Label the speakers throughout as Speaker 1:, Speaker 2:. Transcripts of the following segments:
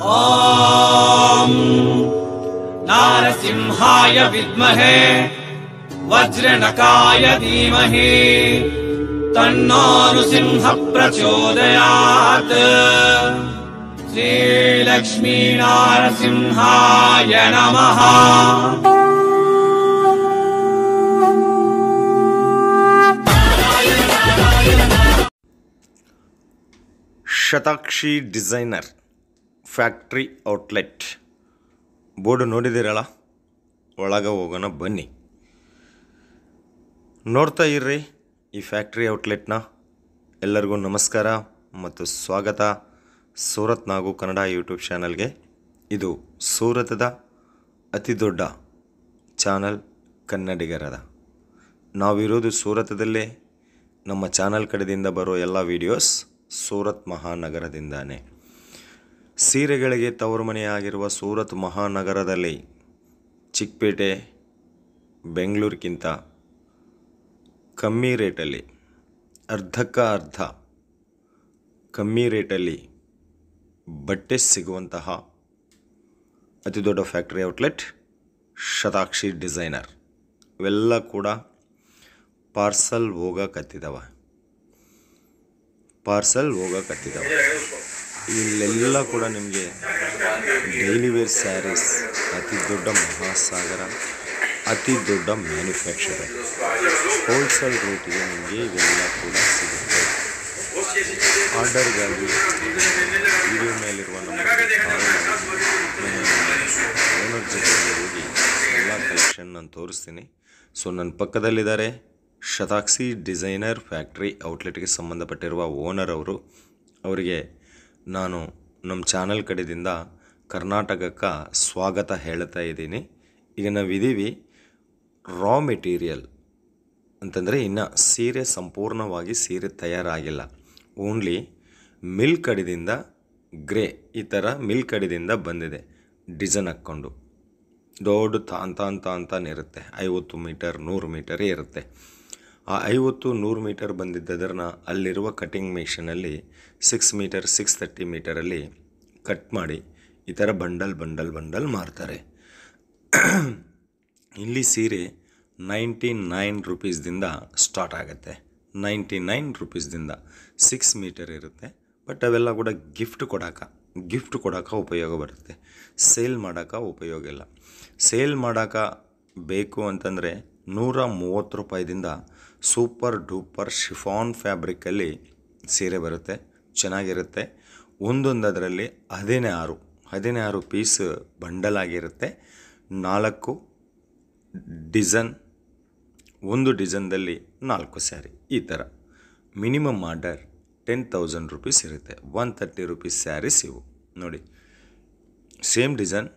Speaker 1: ॐ नारसिंहाय विद्महे वज्रनकाय धीमहि तन्नो नृसिंहः प्रचोदयात्। श्रीलक्ष्मी नारसिंहाय नमः।
Speaker 2: ಶತಾಕ್ಷಿ ಡಿಸೈನರ್ ಫ್ಯಾಕ್ಟ್ರಿ ಔಟ್ಲೆಟ್ ಬೋರ್ಡ್ ನೋಡಿದಿರಲ್ಲ, ಒಳಗೆ ಹೋಗೋಣ ಬನ್ನಿ. ನೋಡ್ತಾ ಇರ್ರಿ ಈ ಫ್ಯಾಕ್ಟ್ರಿ ಔಟ್ಲೆಟ್ನ. ಎಲ್ಲರಿಗೂ ನಮಸ್ಕಾರ ಮತ್ತು ಸ್ವಾಗತ ಸೂರತ್ ನಾಗು ಕನ್ನಡ ಯೂಟ್ಯೂಬ್ ಚಾನಲ್ಗೆ. ಇದು ಸೂರತದ ಅತಿ ದೊಡ್ಡ ಚಾನಲ್ ಕನ್ನಡಿಗರದ. ನಾವಿರೋದು ಸೂರತದಲ್ಲೇ. ನಮ್ಮ ಚಾನಲ್ ಕಡೆಯಿಂದ ಬರೋ ಎಲ್ಲ ವೀಡಿಯೋಸ್ ಸೂರತ್ ಮಹಾನಗರದಿಂದಾನೆ. ಸೀರೆಗಳಿಗೆ ತವರು ಮನೆಯಾಗಿರುವ ಸೂರತ್ ಮಹಾನಗರದಲ್ಲಿ ಚಿಕ್ಕಪೇಟೆ ಬೆಂಗಳೂರಿಗಿಂತ ಕಮ್ಮಿ ರೇಟಲ್ಲಿ, ಅರ್ಧಕ್ಕೆ ಅರ್ಧ ಕಮ್ಮಿ ರೇಟಲ್ಲಿ ಬಟ್ಟೆ ಸಿಗುವಂತಹ ಅತಿ ದೊಡ್ಡ ಫ್ಯಾಕ್ಟ್ರಿ ಔಟ್ಲೆಟ್ ಶತಾಕ್ಷಿ ಡಿಸೈನರ್. ಇವೆಲ್ಲ ಕೂಡ ಪಾರ್ಸಲ್ ಹೋಗಕತ್ತಿದ್ದಾವೆ. ಇಲ್ಲೆಲ್ಲ ಕೂಡ ನಿಮಗೆ ಡೈಲಿ ವೇರ್ ಸ್ಯಾರೀಸ್, ಅತಿ ದೊಡ್ಡ ಮಹಾಸಾಗರ, ಅತಿ ದೊಡ್ಡ ಮ್ಯಾನುಫ್ಯಾಕ್ಚರರ್, ಹೋಲ್ಸೇಲ್ ರೇಟಿಗೆ ನಿಮಗೆ ಇವೆಲ್ಲ ಕೂಡ ಸಿಗುತ್ತೆ. ಆರ್ಡರ್ಗಾಗಿ ವಿಡಿಯೋ ಮೇಲಿರುವ ನಂಬರ್ಗೆ ಕಾಲ್ ಮಾಡಿ ಓನರ್ ಜೊತೆಗೆ ಹೋಗಿ ಎಲ್ಲ ಕಲೆಕ್ಷನ್ ನಾನು ತೋರಿಸ್ತೀನಿ. ಸೊ ನನ್ನ ಪಕ್ಕದಲ್ಲಿದ್ದಾರೆ ಶತಾಕ್ಷಿ ಡಿಸೈನರ್ ಫ್ಯಾಕ್ಟ್ರಿ ಔಟ್ಲೆಟ್ಗೆ ಸಂಬಂಧಪಟ್ಟಿರುವ ಓನರ್ ಅವರು. ಅವರಿಗೆ ನಾನು ನಮ್ಮ ಚಾನಲ್ ಕಡೆಯಿಂದ ಕರ್ನಾಟಕಕ್ಕೆ ಸ್ವಾಗತ ಹೇಳ್ತಾ ಇದ್ದೀನಿ. ಈಗ ನಾವಿದ್ದೀವಿ ರಾ ಮೆಟೀರಿಯಲ್ ಅಂತಂದರೆ ಇನ್ನು ಸೀರೆ ಸಂಪೂರ್ಣವಾಗಿ ಸೀರೆ ತಯಾರಾಗಿಲ್ಲ. ಓನ್ಲಿ ಮಿಲ್ ಕಡೆದಿಂದ ಗ್ರೇ ಈ ಥರ ಮಿಲ್ ಕಡೆದಿಂದ ಬಂದಿದೆ. ಡಿಸೈನ್ ಹಾಕ್ಕೊಂಡು ದೊಡ್ಡ ತಾಂತಾನಿರುತ್ತೆ. 50 ಮೀಟರ್ 100 ಮೀಟರೇ ಇರುತ್ತೆ. ಆ 50-100 ಮೀಟರ್ ಬಂದಿದ್ದದನ್ನ ಅಲ್ಲಿರುವ ಕಟಿಂಗ್ ಮಿಷನಲ್ಲಿ 6 ಮೀಟರ್ 630 ಮೀಟರಲ್ಲಿ ಕಟ್ ಮಾಡಿ ಈ ಥರ ಬಂಡಲ್ ಮಾರ್ತಾರೆ. ಇಲ್ಲಿ ಸೀರೆ 99 ರುಪೀಸ್ದಿಂದ ಸ್ಟಾರ್ಟ್ ಆಗುತ್ತೆ. 99 ರುಪೀಸ್ದಿಂದ 6 ಮೀಟರ್ ಇರುತ್ತೆ. ಬಟ್ ಅವೆಲ್ಲ ಕೂಡ ಗಿಫ್ಟ್ ಕೊಡೋಕೆ ಉಪಯೋಗ ಬರುತ್ತೆ. ಸೇಲ್ ಮಾಡೋಕೆ ಉಪಯೋಗ ಇಲ್ಲ. ಸೇಲ್ ಮಾಡೋಕೆ ಬೇಕು ಅಂತಂದರೆ 130 ರೂಪಾಯಿದಿಂದ ಸೂಪರ್ ಡೂಪರ್ ಶಿಫಾನ್ ಫ್ಯಾಬ್ರಿಕಲ್ಲಿ ಸೀರೆ ಬರುತ್ತೆ. ಚೆನ್ನಾಗಿರುತ್ತೆ. ಒಂದೊಂದರಲ್ಲಿ 16 ಪೀಸ್ ಬಂಡಲ್ ಆಗಿರುತ್ತೆ. 4 ಡಿಸೈನ್, ಒಂದು ಡಿಸೈನ್ದಲ್ಲಿ 4 ಸ್ಯಾರಿ. ಈ ಥರ ಮಿನಿಮಮ್ ಆರ್ಡರ್ 10,000 ರುಪೀಸ್ ಇರುತ್ತೆ. 130 ರುಪೀಸ್ ಸ್ಯಾರೀಸ್ ಇವು ನೋಡಿ. ಸೇಮ್ ಡಿಸೈನ್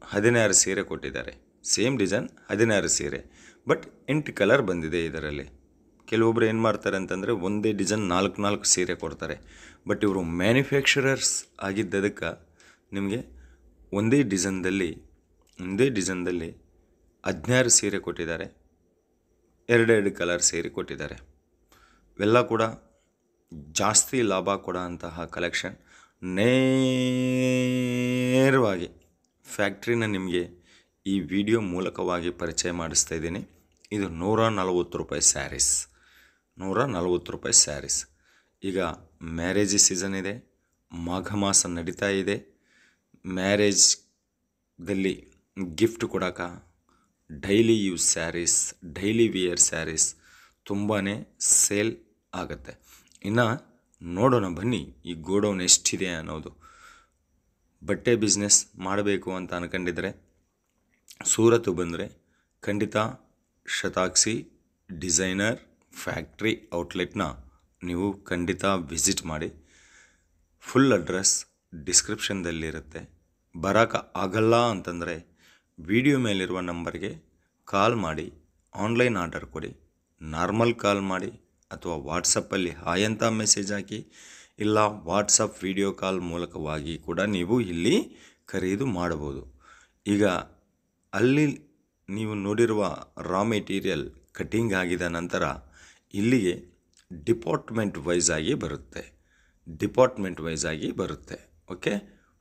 Speaker 2: 16 ಸೀರೆ ಕೊಟ್ಟಿದ್ದಾರೆ. ಸೇಮ್ ಡಿಸೈನ್ 16 ಸೀರೆ, ಬಟ್ 8 ಕಲರ್ ಬಂದಿದೆ ಇದರಲ್ಲಿ. ಕೆಲವೊಬ್ಬರು ಏನು ಮಾಡ್ತಾರೆ ಅಂತಂದರೆ ಒಂದೇ ಡಿಸೈನ್ 4 ಸೀರೆ ಕೊಡ್ತಾರೆ. ಬಟ್ ಇವರು ಮ್ಯಾನುಫ್ಯಾಕ್ಚರರ್ಸ್ ಆಗಿದ್ದದಕ್ಕೆ ನಿಮಗೆ ಒಂದೇ ಡಿಸೈನ್ದಲ್ಲಿ 16 ಸೀರೆ ಕೊಟ್ಟಿದ್ದಾರೆ. 2 ಕಲರ್ ಸೀರೆ ಕೊಟ್ಟಿದ್ದಾರೆ. ಇವೆಲ್ಲ ಕೂಡ ಜಾಸ್ತಿ ಲಾಭ ಕೊಡೋ ಅಂತಹ ಕಲೆಕ್ಷನ್. ನೇರವಾಗಿ ಫ್ಯಾಕ್ಟ್ರಿನ ನಿಮಗೆ ಈ ವಿಡಿಯೋ ಮೂಲಕವಾಗಿ ಪರಿಚಯ ಮಾಡಿಸ್ತಾ ಇದ್ದೀನಿ. ಇದು 140 ರೂಪಾಯಿ ಸ್ಯಾರೀಸ್. 140 ರೂಪಾಯಿ ಸ್ಯಾರೀಸ್. ಈಗ ಮ್ಯಾರೇಜ್ ಸೀಸನ್ ಇದೆ, ಮಾಘ ಮಾಸ ನಡೀತಾ ಇದೆ. ಮ್ಯಾರೇಜ್ದಲ್ಲಿ ಗಿಫ್ಟ್ ಕೊಡೋಕೆ daily use sarees, daily wear sarees ತುಂಬಾ ಸೇಲ್ ಆಗುತ್ತೆ. ಇನ್ನು ನೋಡೋಣ ಬನ್ನಿ ಈ ಗೋಡೌನ್ ಎಷ್ಟಿದೆ ಅನ್ನೋದು. ಬಟ್ಟೆ ಬಿಸ್ನೆಸ್ ಮಾಡಬೇಕು ಅಂತ ಅಂದ್ಕೊಂಡಿದ್ರೆ ಸೂರತ್ ಬಂದರೆ ಖಂಡಿತ ಶತಾಕ್ಷಿ ಡಿಸೈನರ್ ಫ್ಯಾಕ್ಟ್ರಿ ಔಟ್ಲೆಟ್ನ ನೀವು ಖಂಡಿತ ವಿಸಿಟ್ ಮಾಡಿ. ಫುಲ್ ಅಡ್ರೆಸ್ ಡಿಸ್ಕ್ರಿಪ್ಷನ್ದಲ್ಲಿರುತ್ತೆ. ಬರೋಕ್ಕೆ ಆಗಲ್ಲ ಅಂತಂದರೆ ವಿಡಿಯೋ ಮೇಲಿರುವ ನಂಬರ್ಗೆ ಕಾಲ್ ಮಾಡಿ ಆನ್ಲೈನ್ ಆರ್ಡರ್ ಕೊಡಿ. ನಾರ್ಮಲ್ ಕಾಲ್ ಮಾಡಿ ಅಥವಾ ವಾಟ್ಸಪ್ಪಲ್ಲಿ ಹಾಯ್ ಅಂತ ಮೆಸೇಜ್ ಹಾಕಿ, ಇಲ್ಲ ವಾಟ್ಸಪ್ ವಿಡಿಯೋ ಕಾಲ್ ಮೂಲಕವಾಗಿ ಕೂಡ ನೀವು ಇಲ್ಲಿ ಖರೀದಿ ಮಾಡಬಹುದು. ಈಗ ಅಲ್ಲಿ ನೀವು ನೋಡಿರುವ ರಾ ಮೆಟೀರಿಯಲ್ ಕಟಿಂಗ್ ಆಗಿದ ನಂತರ ಇಲ್ಲಿಗೆ ಡಿಪಾರ್ಟ್ಮೆಂಟ್ ವೈಸ್ ಆಗಿ ಬರುತ್ತೆ. ಡಿಪಾರ್ಟ್ಮೆಂಟ್ ವೈಸ್ ಆಗಿ ಬರುತ್ತೆ. ಓಕೆ,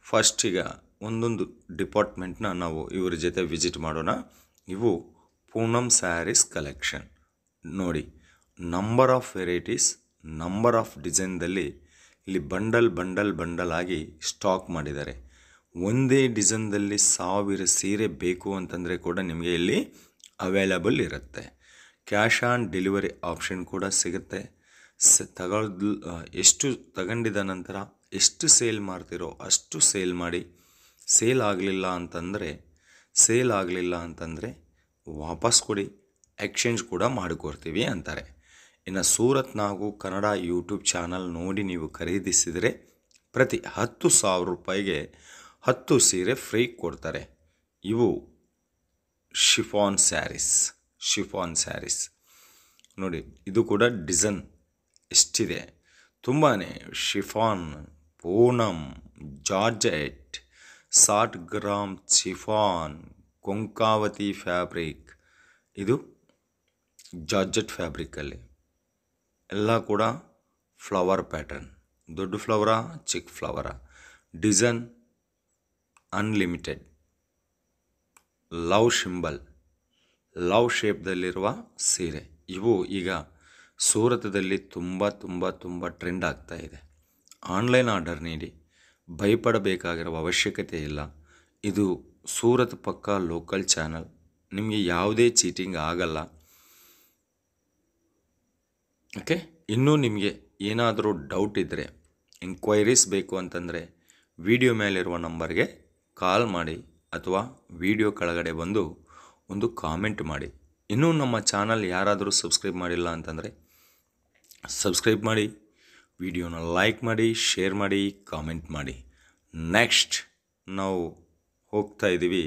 Speaker 2: ಫಸ್ಟ್ ಈಗ ಒಂದೊಂದು ಡಿಪಾರ್ಟ್ಮೆಂಟ್ನ ನಾವು ಇವರ ಜೊತೆ ವಿಸಿಟ್ ಮಾಡೋಣ. ಇವು ಪೂನಮ್ ಸ್ಯಾರೀಸ್ ಕಲೆಕ್ಷನ್ ನೋಡಿ. Number of varieties, number of ಡಿಸೈನ್ದಲ್ಲಿ ಇಲ್ಲಿ ಬಂಡಲ್ ಆಗಿ ಸ್ಟಾಕ್ ಮಾಡಿದ್ದಾರೆ. ಒಂದೇ ಡಿಸೈನ್ದಲ್ಲಿ 1000 ಸೀರೆ ಬೇಕು ಅಂತಂದರೆ ಕೂಡ ನಿಮಗೆ ಇಲ್ಲಿ ಅವೈಲಬಲ್ ಇರುತ್ತೆ. ಕ್ಯಾಶ್ ಆನ್ ಡೆಲಿವರಿ ಆಪ್ಷನ್ ಕೂಡ ಸಿಗುತ್ತೆ. ಎಷ್ಟು ತಗೊಂಡಿದ ನಂತರ ಎಷ್ಟು ಸೇಲ್ ಮಾಡ್ತಿರೋ ಅಷ್ಟು ಸೇಲ್ ಮಾಡಿ. ಸೇಲ್ ಆಗಲಿಲ್ಲ ಅಂತಂದರೆ ವಾಪಸ್ ಕೊಡಿ, ಎಕ್ಸ್ಚೇಂಜ್ ಕೂಡ ಮಾಡಿಕೊಡ್ತೀವಿ ಅಂತಾರೆ. ಇನ್ನು ಸೂರತ್ ನಾಗು ಕನ್ನಡ ಯೂಟ್ಯೂಬ್ ಚಾನಲ್ ನೋಡಿ ನೀವು ಖರೀದಿಸಿದರೆ ಪ್ರತಿ 10,000 ರೂಪಾಯಿಗೆ 10 ಸೀರೆ ಫ್ರೀ ಕೊಡ್ತಾರೆ. ಇವು ಶಿಫಾನ್ ಸ್ಯಾರೀಸ್ ನೋಡಿ. ಇದು ಕೂಡ ಡಿಸೈನ್ ಎಷ್ಟಿದೆ, ತುಂಬಾ chiffon, Poonam, georgette, 60 gram chiffon, ಕೊಂಕಾವತಿ ಫ್ಯಾಬ್ರಿಕ್. ಇದು ಜಾರ್ಜೆಟ್ ಫ್ಯಾಬ್ರಿಕಲ್ಲಿ ಎಲ್ಲ ಕೂಡ ಫ್ಲವರ್ ಪ್ಯಾಟರ್ನ್, ದೊಡ್ಡ ಫ್ಲವರ ಚಿಕ್ಕ flower, design unlimited, love symbol, love ಶೇಪ್ದಲ್ಲಿರುವ ಸೀರೆ. ಇವು ಈಗ ಸೂರತದಲ್ಲಿ ತುಂಬ ಟ್ರೆಂಡ್ ಆಗ್ತಾ ಇದೆ. ಆನ್ಲೈನ್ ಆರ್ಡರ್ ನೀಡಿ, ಭಯಪಡಬೇಕಾಗಿರುವ ಅವಶ್ಯಕತೆ ಇಲ್ಲ. ಇದು ಸೂರತ್ ಪಕ್ಕ ಲೋಕಲ್ ಚಾನಲ್, ನಿಮಗೆ ಯಾವುದೇ ಚೀಟಿಂಗ್ ಆಗಲ್ಲ. ಓಕೆ, ಇನ್ನೂ ನಿಮಗೆ ಏನಾದರೂ ಡೌಟ್ ಇದ್ದರೆ, ಎಂಕ್ವೈರೀಸ್ ಬೇಕು ಅಂತಂದರೆ ವಿಡಿಯೋ ಮೇಲಿರುವ ನಂಬರ್ಗೆ ಕಾಲ್ ಮಾಡಿ ಅಥವಾ ವಿಡಿಯೋ ಕೆಳಗಡೆ ಬಂದು ಒಂದು ಕಾಮೆಂಟ್ ಮಾಡಿ. ಇನ್ನೂ ನಮ್ಮ ಚಾನಲ್ ಯಾರಾದರೂ ಸಬ್ಸ್ಕ್ರೈಬ್ ಮಾಡಿಲ್ಲ ಅಂತಂದರೆ ಸಬ್ಸ್ಕ್ರೈಬ್ ಮಾಡಿ, ವಿಡಿಯೋನ ಲೈಕ್ ಮಾಡಿ, ಶೇರ್ ಮಾಡಿ, ಕಾಮೆಂಟ್ ಮಾಡಿ. ನೆಕ್ಸ್ಟ್ ನಾವು ಹೋಗ್ತಾ ಇದ್ದೀವಿ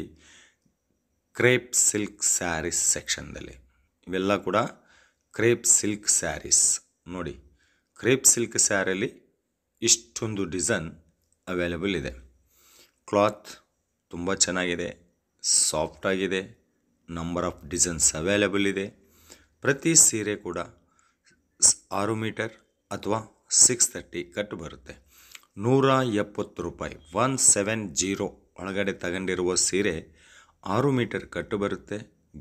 Speaker 2: ಕ್ರೇಪ್ ಸಿಲ್ಕ್ ಸ್ಯಾರೀಸ್ ಸೆಕ್ಷನ್ದಲ್ಲಿ. ಇವೆಲ್ಲ ಕೂಡ ಕ್ರೇಪ್ ಸಿಲ್ಕ್ ಸ್ಯಾರೀಸ್ ನೋಡಿ. ಕ್ರೇಪ್ ಸಿಲ್ಕ್ ಸ್ಯಾರಿಯಲ್ಲಿ ಇಷ್ಟೊಂದು ಡಿಸೈನ್ ಅವೈಲೇಬಲ್ ಇದೆ. ಕ್ಲಾತ್ ತುಂಬ ಚೆನ್ನಾಗಿದೆ, ಸಾಫ್ಟಾಗಿದೆ, ನಂಬರ್ ಆಫ್ ಡಿಸೈನ್ಸ್ ಅವೈಲೇಬಲ್ ಇದೆ. ಪ್ರತಿ ಸೀರೆ ಕೂಡ 6 ಮೀಟರ್ ಅಥವಾ 630 ಕಟ್ ಬರುತ್ತೆ. 170 ರೂಪಾಯಿ 170 ಒಳಗಡೆ ತಗೊಂಡಿರುವ ಸೀರೆ 6 ಮೀಟರ್ ಕಟ್ಟು ಬರುತ್ತೆ.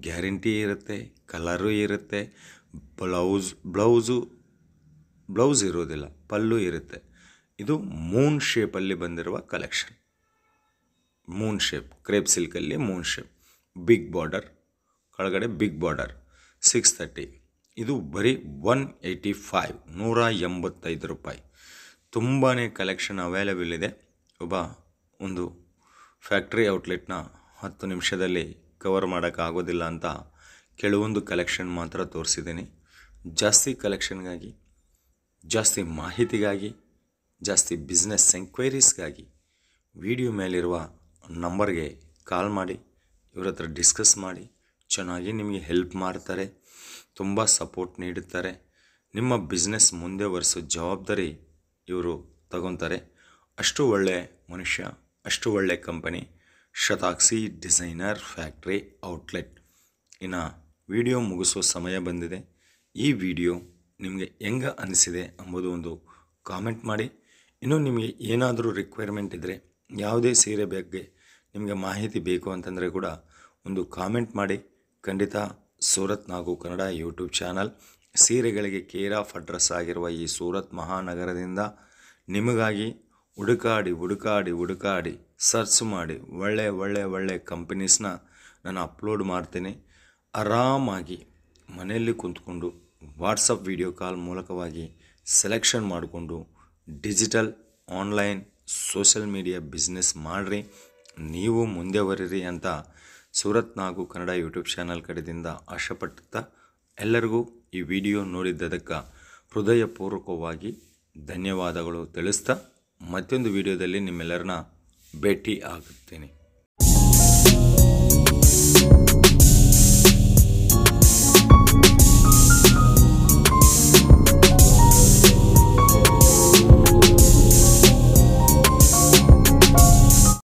Speaker 2: ಗ್ಯಾರಂಟಿ ಇರುತ್ತೆ, ಕಲರು ಇರುತ್ತೆ, ಬ್ಲೌಸ್ ಇರೋದಿಲ್ಲ, ಪಲ್ಲು ಇರುತ್ತೆ. ಇದು ಮೂನ್ ಶೇಪಲ್ಲಿ ಬಂದಿರುವ ಕಲೆಕ್ಷನ್. ಮೂನ್ ಶೇಪ್ ಕ್ರೇಪ್ ಸಿಲ್ಕಲ್ಲಿ ಮೂನ್ ಶೇಪ್, ಬಿಗ್ ಬಾರ್ಡರ್, ಕೆಳಗಡೆ ಬಿಗ್ ಬಾರ್ಡರ್, 630. ಇದು ಬರೀ 185 ರೂಪಾಯಿ. ತುಂಬಾ ಕಲೆಕ್ಷನ್ ಅವೈಲೇಬಲ್ ಇದೆ. ಒಂದು ಫ್ಯಾಕ್ಟ್ರಿ ಔಟ್ಲೆಟ್ನ 10 ನಿಮಿಷದಲ್ಲಿ ಕವರ್ ಮಾಡೋಕ್ಕಾಗೋದಿಲ್ಲ ಅಂತ ಕೆಲವೊಂದು ಕಲೆಕ್ಷನ್ ಮಾತ್ರ ತೋರಿಸಿದ್ದೀನಿ. ಜಾಸ್ತಿ ಕಲೆಕ್ಷನ್ಗಾಗಿ, ಜಾಸ್ತಿ ಮಾಹಿತಿಗಾಗಿ, ಜಾಸ್ತಿ ಬಿಸ್ನೆಸ್ ಎಂಕ್ವೈರೀಸ್ಗಾಗಿ ವಿಡಿಯೋ ಮೇಲಿರುವ ನಂಬರ್ಗೆ ಕಾಲ್ ಮಾಡಿ, ಇವ್ರ ಹತ್ರ ಡಿಸ್ಕಸ್ ಮಾಡಿ. ಚೆನ್ನಾಗಿ ನಿಮಗೆ ಹೆಲ್ಪ್ ಮಾಡ್ತಾರೆ, ತುಂಬ ಸಪೋರ್ಟ್ ನೀಡುತ್ತಾರೆ. ನಿಮ್ಮ ಬಿಸ್ನೆಸ್ ಮುಂದೆ ಒರೆಸೋ ಜವಾಬ್ದಾರಿ ಇವರು ತಗೊತಾರೆ. ಅಷ್ಟು ಒಳ್ಳೆಯ ಮನುಷ್ಯ, ಅಷ್ಟು ಒಳ್ಳೆಯ ಕಂಪನಿ ಶತಾಕ್ಸಿ ಡಿಸೈನರ್ ಫ್ಯಾಕ್ಟ್ರಿ ಔಟ್ಲೆಟ್. ಇನ್ನು ವಿಡಿಯೋ ಮುಗಿಸೋ ಸಮಯ ಬಂದಿದೆ. ಈ ವಿಡಿಯೋ ನಿಮಗೆ ಹೆಂಗೆ ಅನಿಸಿದೆ ಎಂಬುದು ಒಂದು ಕಾಮೆಂಟ್ ಮಾಡಿ. ಇನ್ನೂ ನಿಮಗೆ ಏನಾದರೂ ರಿಕ್ವೈರ್ಮೆಂಟ್ ಇದ್ದರೆ, ಯಾವುದೇ ಸೀರೆ ಬಗ್ಗೆ ನಿಮಗೆ ಮಾಹಿತಿ ಬೇಕು ಅಂತಂದರೆ ಕೂಡ ಒಂದು ಕಾಮೆಂಟ್ ಮಾಡಿ. ಖಂಡಿತ ಸೂರತ್ ನಾಗು ಕನ್ನಡ ಯೂಟ್ಯೂಬ್ ಚಾನಲ್ ಸೀರೆಗಳಿಗೆ ಕೇರ್ ಆಫ್ ಅಡ್ರೆಸ್ ಆಗಿರುವ ಈ ಸೂರತ್ ಮಹಾನಗರದಿಂದ ನಿಮಗಾಗಿ ಹುಡುಕಾಡಿ ಸರ್ಚ್ ಮಾಡಿ ಒಳ್ಳೆ ಕಂಪನೀಸ್ನ ನಾನು ಅಪ್ಲೋಡ್ ಮಾಡ್ತೀನಿ. ಆರಾಮಾಗಿ ಮನೆಯಲ್ಲಿ ಕುಂತ್ಕೊಂಡು ವಾಟ್ಸಪ್ ವಿಡಿಯೋ ಕಾಲ್ ಮೂಲಕವಾಗಿ ಸೆಲೆಕ್ಷನ್ ಮಾಡಿಕೊಂಡು digital, online, social media business ಮಾಡಿರಿ, ನೀವು ಮುಂದೆ ಬರೀರಿ ಅಂತ ಸೂರತ್ ನಾಗು ಕನ್ನಡ ಯೂಟ್ಯೂಬ್ ಚಾನಲ್ ಕಡೆಯಿಂದ ಆಶೆಪಡುತ್ತಾ ಎಲ್ಲರಿಗೂ ಈ ವಿಡಿಯೋ ನೋಡಿದ್ದಕ್ಕೆ ಹೃದಯಪೂರ್ವಕವಾಗಿ ಧನ್ಯವಾದಗಳು ತಿಳಿಸ್ತಾ ಮತ್ತೊಂದು ವಿಡಿಯೋದಲ್ಲಿ ನಿಮ್ಮೆಲ್ಲರನ್ನ ಭೇಟಿ ಆಗುತ್ತೇನೆ.